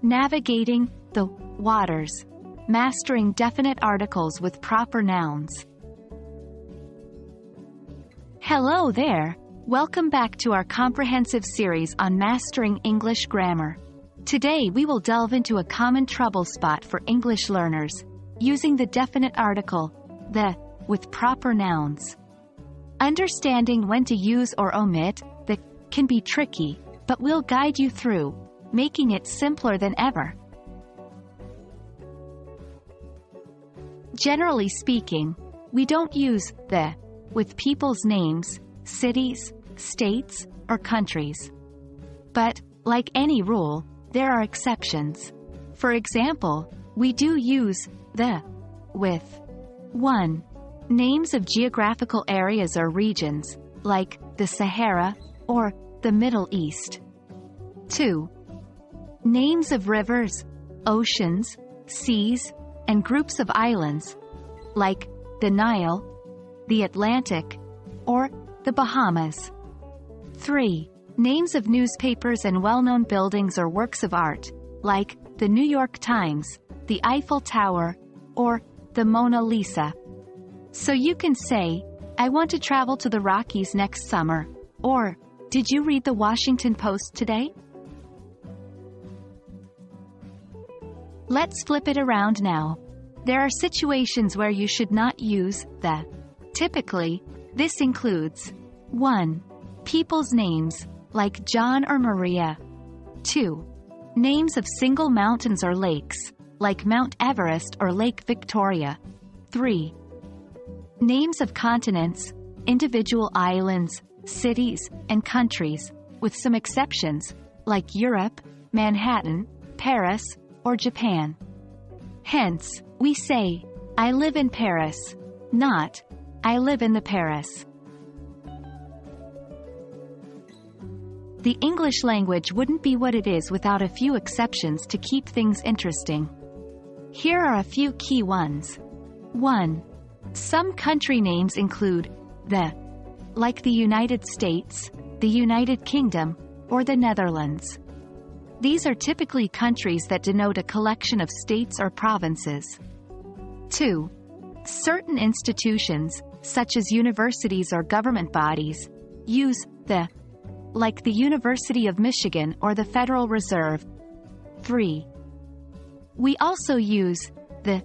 Navigating the waters. Mastering definite articles with proper nouns. Hello there! Welcome back to our comprehensive series on mastering English grammar. Today we will delve into a common trouble spot for English learners, using the definite article, the, with proper nouns. Understanding when to use or omit the can be tricky, but we'll guide you through, making it simpler than ever. Generally speaking, we don't use the with people's names, cities, states, or countries. But, like any rule, there are exceptions. For example, we do use the with 1. Names of geographical areas or regions, like the Sahara or the Middle East. 2. Names of rivers, oceans, seas, and groups of islands, like the Nile, the Atlantic, or the Bahamas. 3. Names of newspapers and well-known buildings or works of art, like the New York Times, the Eiffel Tower, or the Mona Lisa. So you can say, I want to travel to the Rockies next summer, or, did you read the Washington Post today? Let's flip it around now. There are situations where you should not use the. Typically, this includes 1. People's names, like John or Maria. 2. Names of single mountains or lakes, like Mount Everest or Lake Victoria. 3. Names of continents, individual islands, cities, and countries, with some exceptions, like Europe, Manhattan, Paris, or Japan. Hence, we say, I live in Paris, not, I live in the Paris. The English language wouldn't be what it is without a few exceptions to keep things interesting. Here are a few key ones. 1. Some country names include the, like the United States, the United Kingdom, or the Netherlands. These are typically countries that denote a collection of states or provinces. 2. Certain institutions, such as universities or government bodies, use the, like the University of Michigan or the Federal Reserve. 3. We also use the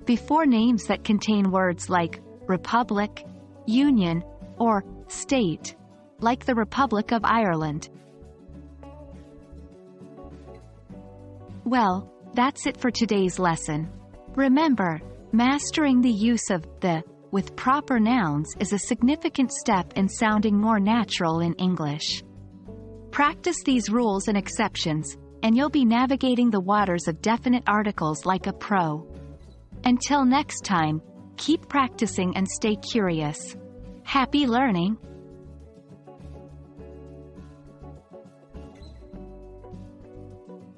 before names that contain words like republic, union, or state, like the Republic of Ireland. Well, that's it for today's lesson. Remember, mastering the use of the with proper nouns is a significant step in sounding more natural in English. Practice these rules and exceptions, and you'll be navigating the waters of definite articles like a pro. Until next time, keep practicing and stay curious. Happy learning!